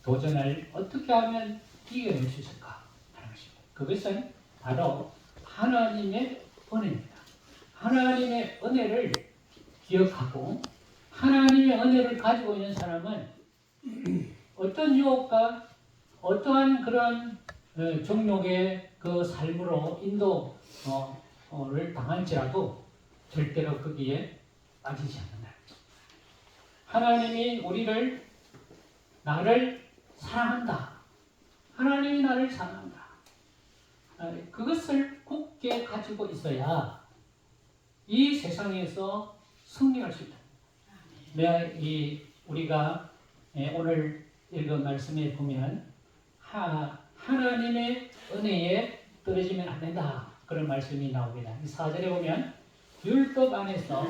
도전을 어떻게 하면 이겨낼 수 있을까 하는 것입니다. 그것은 바로 하나님의 은혜입니다. 하나님의 은혜를 기억하고 하나님의 은혜를 가지고 있는 사람은 어떤 유혹과 어떠한 그런 종족의 그 삶으로 인도를 당할지라도 절대로 거기에 빠지지 않는다. 하나님이 나를 사랑한다. 하나님이 나를 사랑한다. 그것을 굳게 가지고 있어야 이 세상에서 승리할 수 있다. 우리가 오늘 읽은 말씀에 보면 하나님의 은혜에 떨어지면 안 된다. 그런 말씀이 나옵니다. 이 4절에 보면 율법 안에서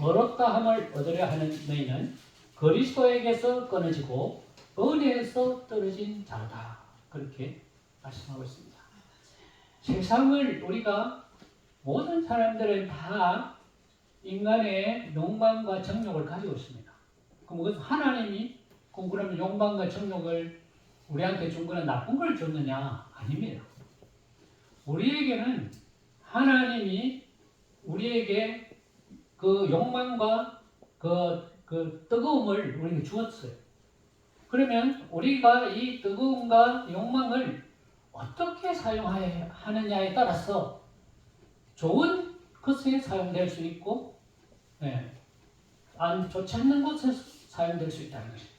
어렵다 함을 얻으려 하는 너희는 그리스도에게서 끊어지고 은혜에서 떨어진 자다. 그렇게 말씀하고 있습니다. 세상을 우리가 모든 사람들은 다 인간의 욕망과 정욕을 가지고 있습니다. 그럼 하나님이 그러면 욕망과 정욕을 우리한테 준 거는 나쁜 걸 줬느냐? 아닙니다. 우리에게는 하나님이 우리에게 그 욕망과 그 뜨거움을 우리에게 주었어요. 그러면 우리가 이 뜨거움과 욕망을 어떻게 사용하느냐에 따라서 좋은 것에 사용될 수 있고, 좋지 않는 것에 사용될 수 있다는 것입니다.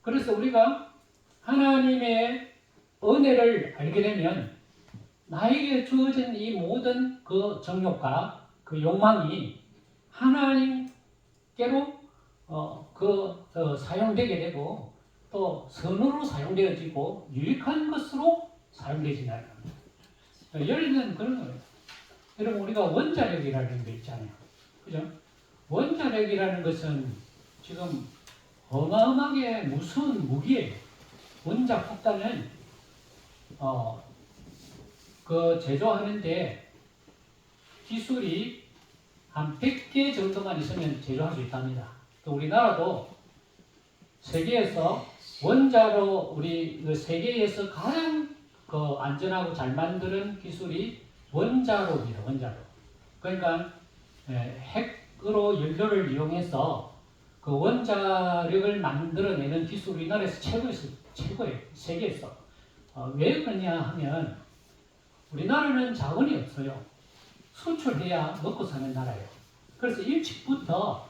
그래서 우리가 하나님의 은혜를 알게 되면 나에게 주어진 이 모든 그 정욕과 그 욕망이 하나님께로 사용되게 되고 또 선으로 사용되어지고 유익한 것으로 사용되진다는 겁니다. 예를 들면 그런 거예요. 여러분 우리가 원자력이라는 게 있잖아요. 그죠? 원자력이라는 것은 지금 어마어마하게 무서운 무기예요. 원자 폭탄은 제조하는데 기술이 한 100개 정도만 있으면 제조할 수 있답니다. 우리나라도 세계에서 원자로 우리 세계에서 가장 안전하고 잘 만드는 기술이 원자로입니다. 원자로. 그러니까 핵으로 연료를 이용해서 그 원자력을 만들어내는 기술이 우리나라에서 최고예요. 세계에서. 왜 그러냐 하면 우리나라는 자원이 없어요. 수출해야 먹고 사는 나라예요. 그래서 일찍부터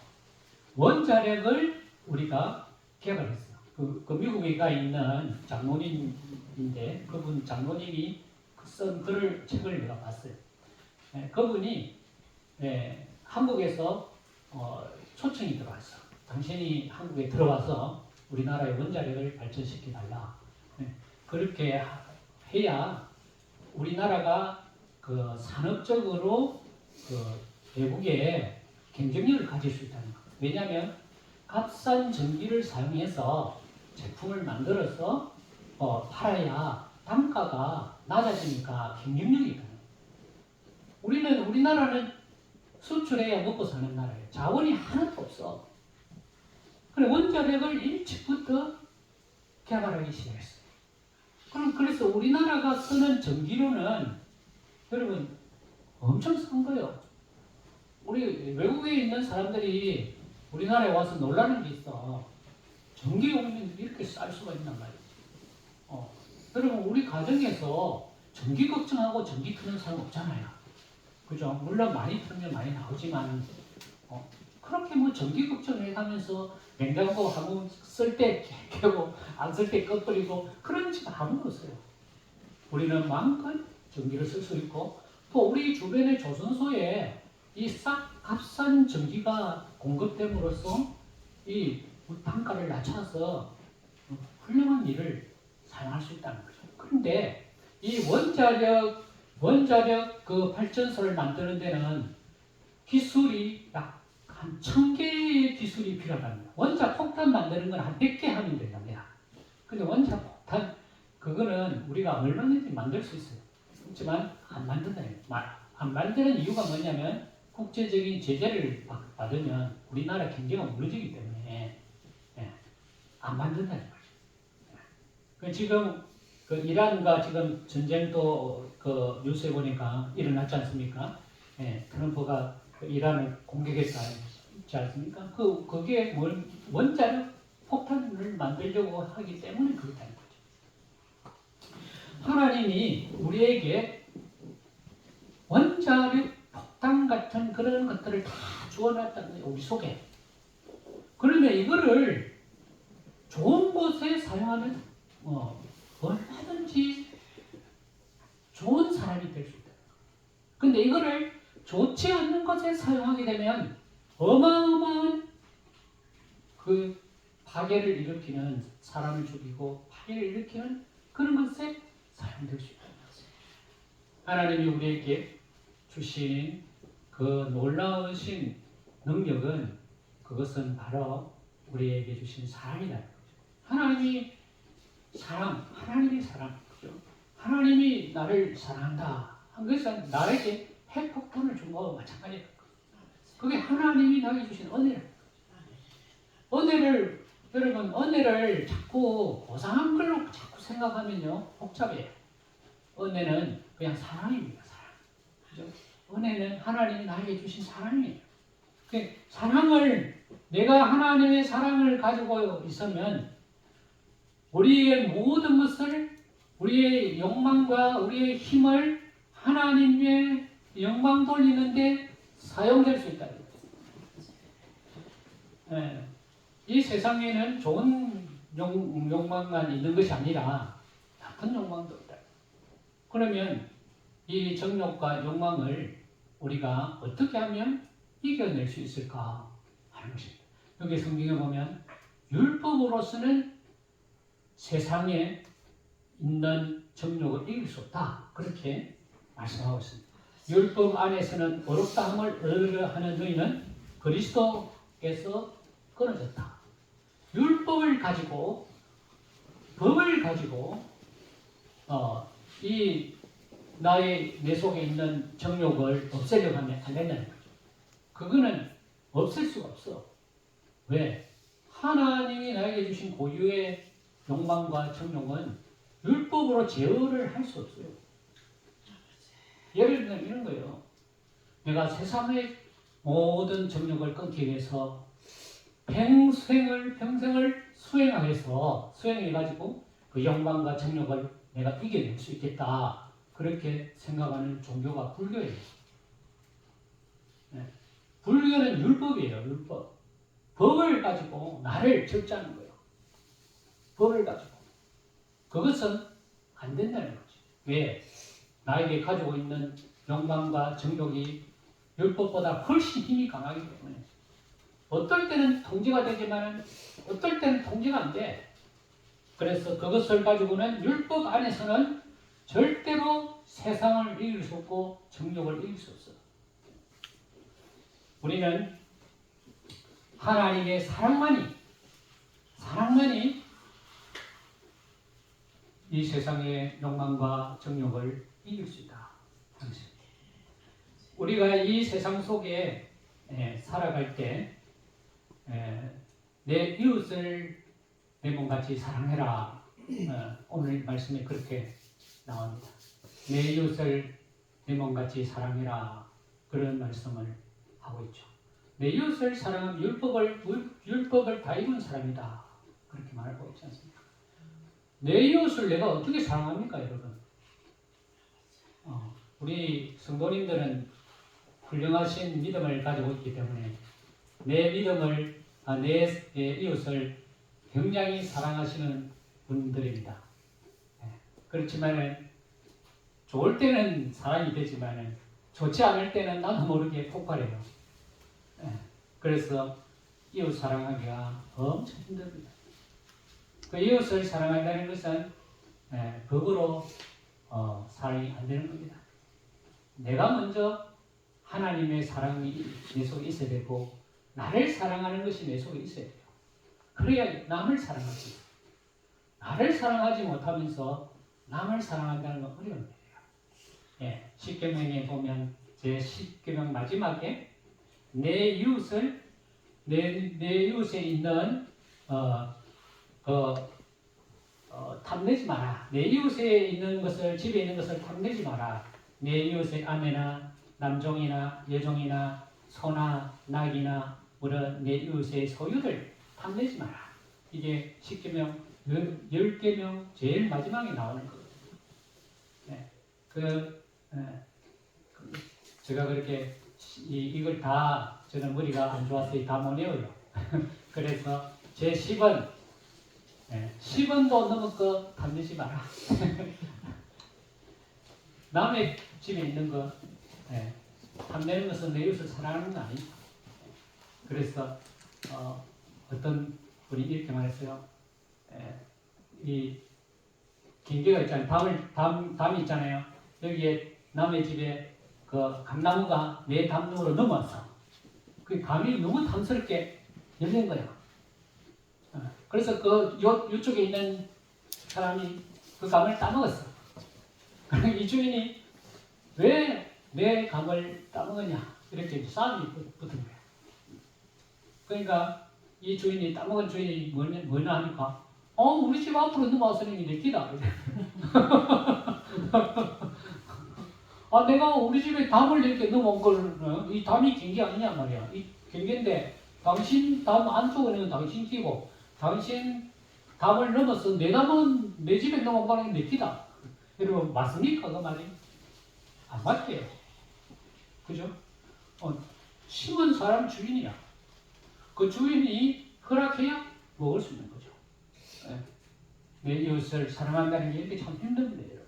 원자력을 우리가 개발했어요. 그 미국에 가 있는 장로님인데 그분 장로님이 쓴 책을 내가 봤어요. 그분이 한국에서 초청이 들어왔어. 당신이 한국에 들어와서 우리나라의 원자력을 발전시켜달라. 그렇게 해야 우리나라가 산업적으로 외국에 경쟁력을 가질 수 있다는 거예요. 왜냐하면 값싼 전기를 사용해서 제품을 만들어서 팔아야 단가가 낮아지니까 경쟁력이 있거든요. 우리나라는 수출해야 먹고 사는 나라예요. 자원이 하나도 없어. 그래 원자력을 일찍부터 개발하기 시작했어요. 그래서 우리나라가 쓰는 전기료는 여러분 엄청 싼 거예요. 우리 외국에 있는 사람들이 우리나라에 와서 놀라는 게 있어. 전기요금이 이렇게 쌀 수가 있단 말이지. 여러분 우리 가정에서 전기 걱정하고 전기 트는 사람 없잖아요. 그죠? 물론 많이 틀면 많이 나오지만 그렇게 전기 걱정해가면서 냉장고 한번 쓸 때 켜고 안 쓸 때 꺼버리고 그런 집 아무도 없어요. 우리는 마음껏 전기를 쓸 수 있고 또 우리 주변의 조선소에 이 값싼 전기가 공급됨으로써 이 단가를 낮춰서 훌륭한 일을 사용할 수 있다는 거죠. 그런데 이 원자력 그 발전소를 만드는 데는 기술이 약 한 1000개의 기술이 필요합니다. 원자 폭탄 만드는 건 한 100개 하면 된답니다. 근데 원자 폭탄 그거는 우리가 얼마든지 만들 수 있어요. 그렇지만 안 만든다. 안 만드는 이유가 뭐냐면 국제적인 제재를 받으면 우리나라 경제가 무너지기 때문에 안 만든다는 거죠. 그 지금 그 이란과 지금 전쟁도 그 뉴스에 보니까 일어났지 않습니까? 예, 트럼프가 그 이란을 공격했지 않습니까? 그게 원자력 폭탄을 만들려고 하기 때문에 그렇다는 거죠. 하나님이 우리에게 원자력 폭탄 같은 그런 것들을 다 주어놨다는 거예요, 우리 속에. 그러면 이거를 좋은 곳에 사용하면 얼마든지 좋은 사람이 될 수 있다. 근데 이거를 좋지 않는 것에 사용하게 되면 어마어마한 그 파괴를 일으키는, 사람을 죽이고 파괴를 일으키는 그런 것에 사용될 수 있다는 것이에요. 하나님이 우리에게 주신 그 놀라우신 능력은, 그것은 바로 우리에게 주신 사랑이다. 하나님이 사랑, 그죠? 하나님이 나를 사랑한다. 그것은 나에게 핵폭탄을 준 거와 마찬가지예요. 그게 하나님이 나에게 주신 은혜라. 여러분, 은혜를 자꾸 고상한 걸로 자꾸 생각하면요, 복잡해요. 은혜는 그냥 사랑입니다, 사랑. 그죠? 은혜는 하나님이 나에게 주신 사랑이에요. 그 사랑을, 내가 하나님의 사랑을 가지고 있으면 우리의 모든 것을, 우리의 욕망과 우리의 힘을 하나님의 영광 돌리는데 사용될 수 있다는 거예요. 예. 이 세상에는 좋은 욕망만 있는 것이 아니라 나쁜 욕망도 있다. 그러면 이 정욕과 욕망을 우리가 어떻게 하면 이겨낼 수 있을까 하는 것입니다. 여기 성경에 보면 율법으로서는 세상에 있는 정욕을 이길 수 없다, 그렇게 말씀하고 있습니다. 율법 안에서는 어렵다함을 얻으려하는 너희는 그리스도께서 끊어졌다. 율법을 가지고, 법을 가지고 이 나의 내 속에 있는 정욕을 없애려고 하면 안 된다는 거죠. 그거는 없앨 수가 없어. 왜? 하나님이 나에게 주신 고유의 욕망과 정욕은 율법으로 제어를 할 수 없어요. 예를 들면 이런 거예요. 내가 세상의 모든 정욕을 끊기 위해서 평생을 수행해가지고 그 욕망과 정욕을 내가 이겨낼 수 있겠다, 그렇게 생각하는 종교가 불교예요. 네. 불교는 율법이에요, 율법. 법을 가지고 나를 적자는 거예요. 법을 가지고. 그것은 안 된다는 거지. 왜? 나에게 가지고 있는 욕망과 정욕이 율법보다 훨씬 힘이 강하기 때문에 어떨 때는 통제가 되지만 어떨 때는 통제가 안 돼. 그래서 그것을 가지고는 율법 안에서는 절대로 세상을 이길 수 없고 정욕을 이길 수 없어. 우리는 하나님의 사랑만이 이 세상의 욕망과 정욕을 이길 수 있다. 우리가 이 세상 속에 살아갈 때 내 이웃을 내 몸같이 사랑해라. 오늘 말씀에 그렇게 나옵니다. 내 이웃을 내 몸같이 사랑해라. 그런 말씀을 하고 있죠. 내 이웃을 사랑하면 율법을 다 이룬 사람이다, 그렇게 말하고 있지 않습니까? 내 이웃을 내가 어떻게 사랑합니까, 여러분? 우리 성도님들은 훌륭하신 믿음을 가지고 있기 때문에 내 이웃을 굉장히 사랑하시는 분들입니다. 그렇지만 좋을 때는 사랑이 되지만 좋지 않을 때는 나도 모르게 폭발해요. 그래서 이웃 사랑하기가 엄청 힘듭니다. 그 이웃을 사랑한다는 것은 법으로 사랑이 안 되는 겁니다. 내가 먼저 하나님의 사랑이 내 속에 있어야 되고 나를 사랑하는 것이 내 속에 있어야 돼요. 그래야 남을 사랑할 수 있어요. 나를 사랑하지 못하면서 남을 사랑한다는 건 어려운 일이에요. 십계명에 보면 제 10계명 마지막에 내 이웃에 있는 탐내지 마라. 내 이웃에 있는 것을, 집에 있는 것을 탐내지 마라. 내 이웃의 아내나 남종이나 여종이나 소나 낙이나 물은 내 이웃의 소유를 탐내지 마라. 이게 10계명, 10계명 제일 마지막에 나오는 거거든요. 네. 제가 그렇게 이걸 다 저는 머리가 안 좋아서 다 못 외워요. 그래서 제 10은 10원도 넘을 거 탐내지 마라. 남의 집에 있는 거 탐내는 것은 내 이웃을 사랑하는 거 아니죠. 그래서 어떤 분이 이렇게 말했어요. 이 경계가 있잖아요. 담이 있잖아요. 여기에 남의 집에 그 감나무가 내 담으로 넘어서 그 감이 너무 탐스럽게 열린 거야. 그래서 이쪽에 있는 사람이 그 감을 따먹었어. 이 주인이 왜 내 감을 따먹었냐 이렇게 싸움이 붙은 거야. 그러니까 이 주인이 따먹은 주인이 뭐냐 하니까 우리 집 앞으로 넘어왔으니 내 끼다. 내가 우리 집에 담을 이렇게 넘어온 걸, 이 담이 경계 아니냐 말이야. 이 경계인데, 당신 담 안쪽에는 당신 끼고, 당신 담을 넘어서 내 담은 내 집에 넘어온 거는 내 끼다. 여러분, 맞습니까? 그 말이? 안 맞대요. 그죠? 심은 사람 주인이야. 그 주인이 허락해야 먹을 수 있는 거죠. 내 이웃을 사랑한다는 게 이렇게 참 힘듭니다, 여러분.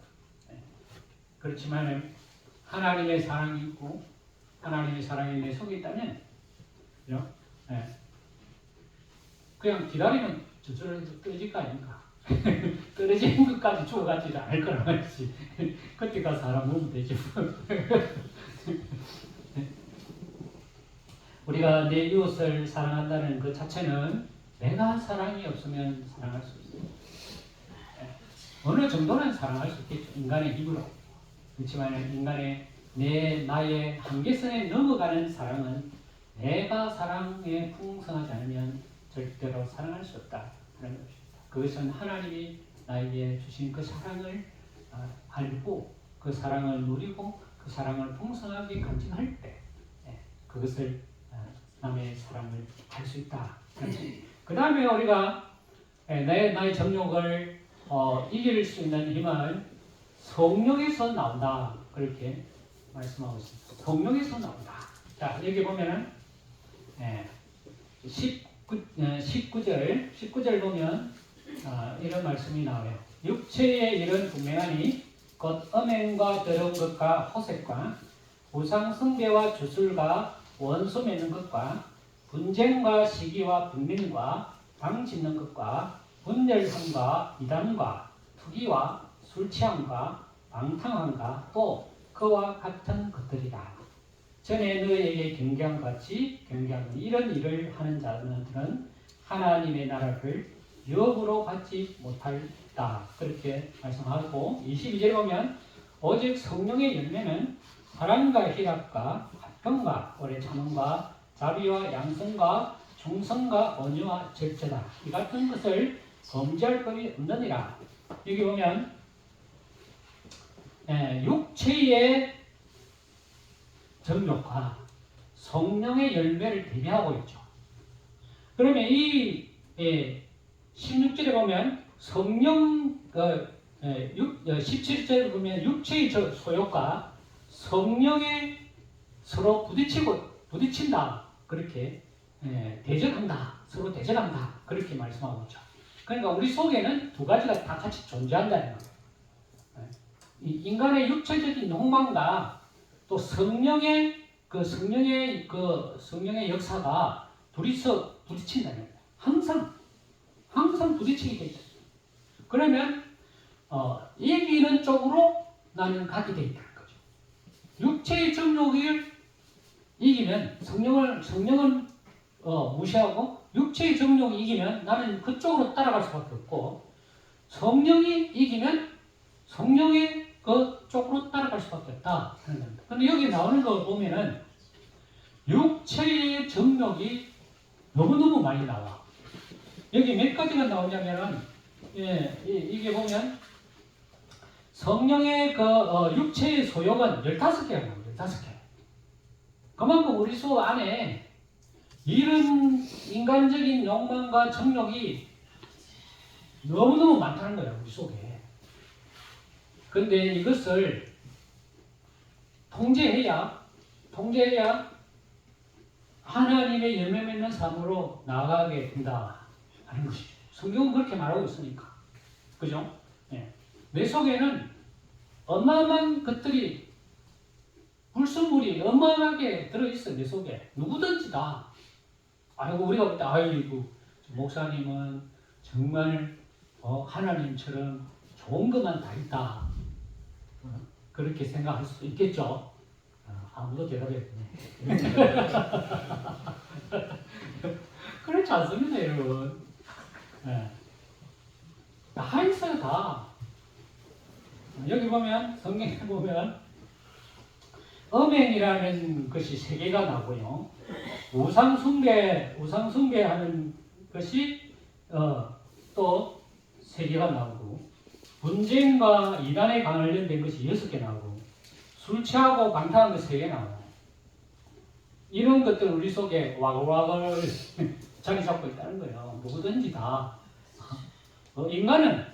그렇지만 하나님의 사랑이 있고 하나님의 사랑이 내 속에 있다면 그냥 기다리면 저절로 떨어질 거 아닙니까? 떨어지는 것까지 죽어가지도 않을 거란 말이지. 그때 가서 사람 먹으면 되죠. 우리가 내 이웃을 사랑한다는 그 자체는 내가 사랑이 없으면 사랑할 수 없어요. 어느 정도는 사랑할 수 있겠죠. 인간의 힘으로. 그렇지만 인간의 나의 한계선에 넘어가는 사랑은 내가 사랑에 풍성하지 않으면 절대로 사랑할 수 없다 하는 것입니다. 그것은 하나님이 나에게 주신 그 사랑을 알고 그 사랑을 누리고 그 사랑을 풍성하게 간직할 때 그것을 남의 사랑을 할 수 있다. 그 다음에 우리가 나의 정욕을 이길 수 있는 힘은 성령에서 나온다. 그렇게 말씀하고 있습니다. 성령에서 나온다. 자, 여기 보면은 19절 보면 이런 말씀이 나와요. 육체의 일은 분명하니 곧 음행과 더러운 것과 호색과 우상 숭배와 주술과 원수 맺는 것과 분쟁과 시기와 분민과 방 짓는 것과 분열함과 이단과 투기와 술 취함과 방탕함과 또 그와 같은 것들이다. 전에 너희에게 경계한 같이 경계하는 이런 일을 하는 자들은 하나님의 나라를 유업으로 받지 못할다. 그렇게 말씀하고 22절에 보면 오직 성령의 열매는 사랑과 희락과 화평과 오래 참음과 자비와 양성과 충성과 온유와 절제다. 이 같은 것을 범죄할 법이 없느니라. 여기 보면 육체의 정욕과 성령의 열매를 대비하고 있죠. 그러면 이 16절에 보면 성령 17절에 보면 육체의 소욕과 성령의 서로 부딪힌다. 그렇게 대적한다. 서로 대적한다. 그렇게 말씀하고 있죠. 그러니까 우리 속에는 두 가지가 다 같이 존재한다는 거예요. 인간의 육체적인 욕망과 또 성령의 역사가 둘이서 부딪힌다는 거예요. 항상 부딪히게 되죠. 그러면 이기는 쪽으로 나는 가게 돼 있다는 거죠. 육체의 정욕을 이기면 성령은 무시하고 육체의 정욕이 이기면 나는 그쪽으로 따라갈 수밖에 없고 성령이 이기면 성령의 그쪽으로 따라갈 수밖에 없다 하는 겁니다. 근데 여기 나오는 거 보면은 육체의 정욕이 너무너무 많이 나와. 여기 몇 가지가 나오냐면은 예, 이게 보면 성령의 육체의 소욕은 15개가 나옵니다. 15개. 그만큼 우리 속 안에 이런 인간적인 욕망과 정욕이 너무너무 많다는 거예요. 우리 속에. 근데 이것을 통제해야 하나님의 열매 맺는 삶으로 나아가게 된다 하는 것이죠. 성경은 그렇게 말하고 있으니까. 그죠? 네. 내 속에는 어마어마한 것들이, 불순물이 어마어마하게 들어있어. 내 속에. 누구든지 다. 아이고, 우리가 볼 때, 아이고, 목사님은 정말 하나님처럼 좋은 것만 다 있다. 그렇게 생각할 수도 있겠죠. 아무도 대답했네. 그렇지 않습니다, 여러분. 네. 다 있어요, 다. 여기 보면, 성경에 보면, 음행이라는 것이 3개가 나고요. 우상숭배하는 것이 또 3개가 나오고, 분쟁과 이단에 관련된 것이 6개 나오고, 술 취하고 방탕한 것 3개 나와요. 이런 것들 우리 속에 와글와글 자리 잡고 있다는 거예요. 누구든지 다. 인간은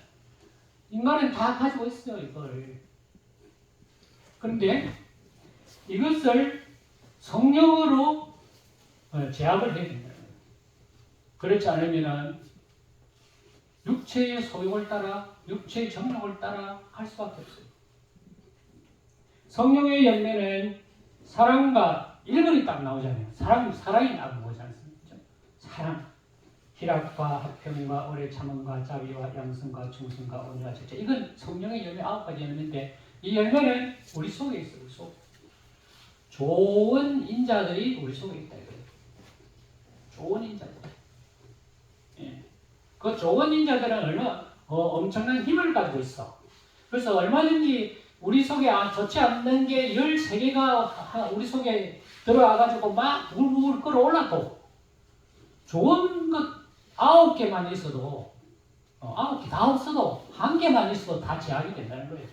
다 가지고 있어요, 이걸. 그런데 이것을 성령으로 제압을 해야 된다. 그렇지 않으면 육체의 소욕을 따라, 육체의 정욕을 따라 갈 수밖에 없어요. 성령의 열매는 사랑과 1번이 딱 나오잖아요. 사랑이 딱 나오지 않습니까? 사랑. 희락과 화평과 오래 참음과 자비와 양성과 충성과 온유와 절제. 이건 성령의 열매 9가지 열매인데, 이 열매는 우리 속에 있어요. 우리 속에. 좋은 인자들이 우리 속에 있다. 이거예요. 좋은 인자들. 예. 그 좋은 인자들은 엄청난 힘을 가지고 있어. 그래서 얼마든지 우리 속에 좋지 않는 게 13개가 우리 속에 들어와가지고 막 부글부글 끓어올라도 좋은 것 9개만 있어도 9개 다 없어도 1개만 있어도 다 제압이 된다는 거예요.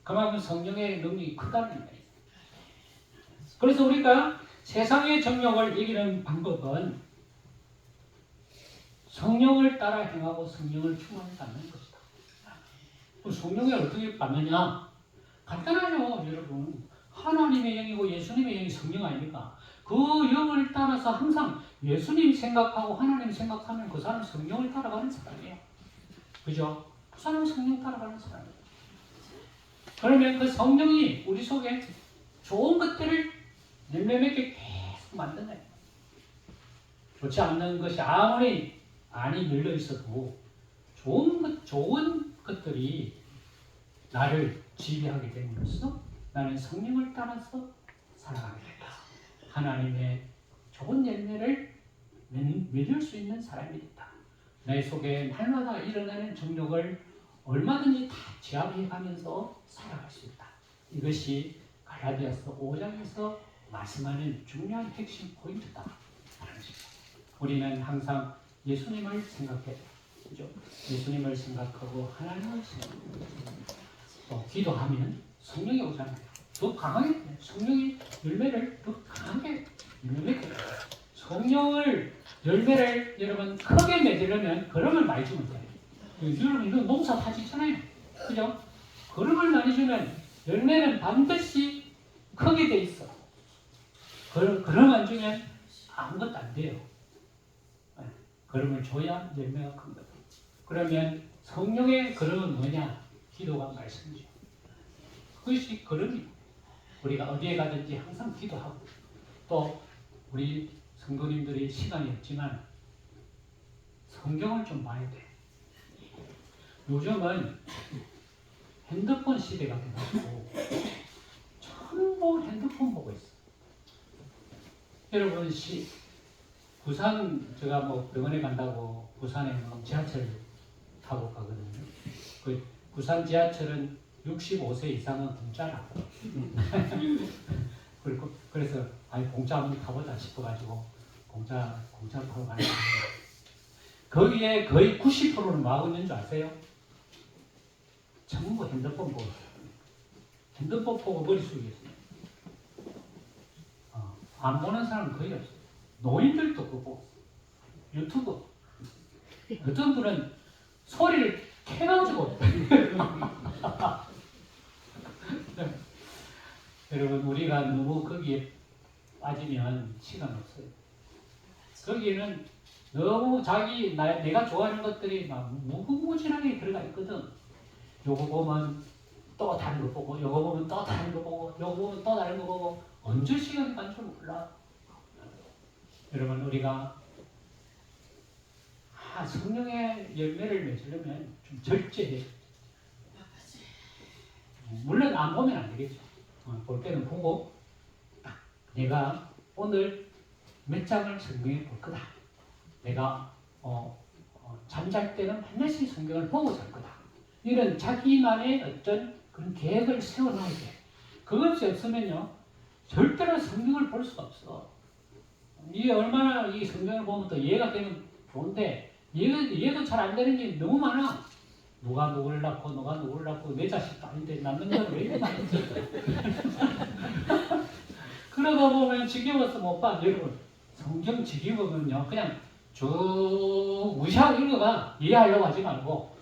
그만큼 성령의 능력이 크다는 거예요. 그래서 우리가 세상의 정욕을 이기는 방법은 성령을 따라 행하고 성령을 충만히 받는 것이다. 성령을 어떻게 받느냐? 간단하죠, 여러분. 하나님의 영이고 예수님의 영이 성령 아닙니까? 그 영을 따라서 항상 예수님 생각하고 하나님 생각하면 그 사람은 성령을 따라가는 사람이에요. 그죠? 그 사람은 성령 따라가는 사람이에요. 그러면 그 성령이 우리 속에 좋은 것들을 열매 맺게 계속 만드네. 좋지 않는 것이 아무리 안이 열려 있어도 좋은 것들이 나를 지배하게 됨으로써 나는 성령을 따라서 살아가게 된다. 하나님의 좋은 열매를 맺을 수 있는 사람이 됐다. 내 속에 날마다 일어나는 정욕을 얼마든지 다 제압해가면서 살아갈 수 있다. 이것이 갈라디아서 5장에서 말씀하는 중요한 핵심 포인트다. 우리는 항상 예수님을 생각해, 그죠? 예수님을 생각하고 하나님을 생각하고 기도하면 성령이 오잖아요. 더 강하게 성령이 열매를 더 강하게 열매를 열매를 여러분 크게 맺으려면 거름을 많이 주면 돼요. 여러분 이거 농사 다 짓잖아요. 그죠? 거름을 많이 주면 열매는 반드시 크게 돼 있어. 거름 안 주면 아무것도 안 돼요. 거름을 줘야 열매가 큰 거다. 그러면 성령의 거름은 뭐냐? 기도가 말씀이죠. 그것이 거름이에요. 우리가 어디에 가든지 항상 기도하고 또 우리 성도님들이 시간이 없지만 성경을 좀 봐야 돼. 요즘은 핸드폰 시대가 돼가지고 전부 핸드폰 보고 있어. 여러분 부산 제가 뭐 병원에 간다고 부산에 지하철 타고 가거든요. 그 부산 지하철은 65세 이상은 공짜라. 그래서 공짜 한번 타보자 싶어가지고 공짜 타고 가는데 거기에 거의 90%는 뭐하고 있는 줄 아세요? 전부 핸드폰 보고 있어요. 핸드폰 보고 머리 숙이고 있어요. 안 보는 사람은 거의 없어요. 노인들도 그거 보고 있어요. 유튜브. 어떤 분은 소리를 켜가지고 여러분 우리가 너무 거기에 빠지면 시간 없어요. 거기에는 너무 내가 좋아하는 것들이 막 무궁무진하게 들어가 있거든. 요거 보면 또 다른 거 보고, 요거 보면 또 다른 거 보고, 요거 보면 또 다른 거 보고, 언제 시간이 간 줄 몰라. 여러분 우리가 성령의 열매를 맺으려면 좀 절제해. 물론 안 보면 안 되겠죠. 볼 때는 보고 딱 내가 오늘 몇 장을 성경에 볼 거다. 내가 잠잘 때는 반드시 성경을 보고 잘 거다. 이런 자기만의 어떤 그런 계획을 세워놔야 돼. 그것이 없으면요 절대로 성경을 볼 수가 없어. 이게 얼마나 이 성경을 보면 또 이해가 되면 좋은데 이해도 잘 안 되는 게 너무 많아. 누가 누구를 낳고 누가 누구를 낳고 내 자식도 아닌데 낳는 건 왜 이렇게 많이 있어. 그러다 보면 지겨워서 못 봐. 여러분 성경 지겨우면요 그냥 쭉 무시하고 읽어가. 이해하려고 하지 말고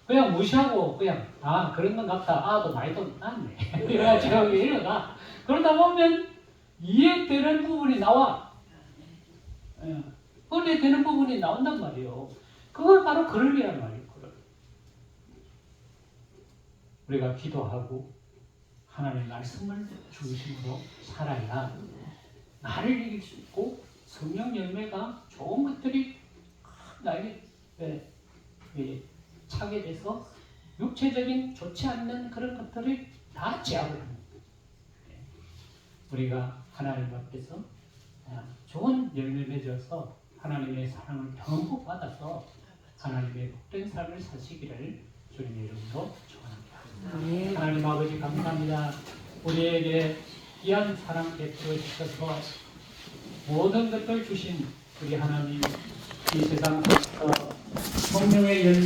그냥 무시하고 그냥 그런 건 같다. 또 많이 또 났네. 이래가지고 읽어가. 그러다 보면 이해되는 부분이 나와. 은혜되는 부분이 나온단 말이에요. 그걸 바로 그릇이란 말이에요. 그릇. 우리가 기도하고 하나님의 말씀을 중심으로 살아야 나를 이길 수 있고 성령 열매가 좋은 것들이 나에게 차게 돼서 육체적인 좋지 않는 그런 것들을 다 제압을 합니다. 우리가 하나님 앞에서 좋은 열매 맺어서 하나님의 사랑을 듬뿍 받아서 하나님의 복된 삶을 사시기를 주님의 이름으로 축원합니다. 하나님 아버지 감사합니다. 우리에게 귀한 사랑 베풀어 주셔서 모든 것들 주신 우리 하나님 이 세상에서 성령의 열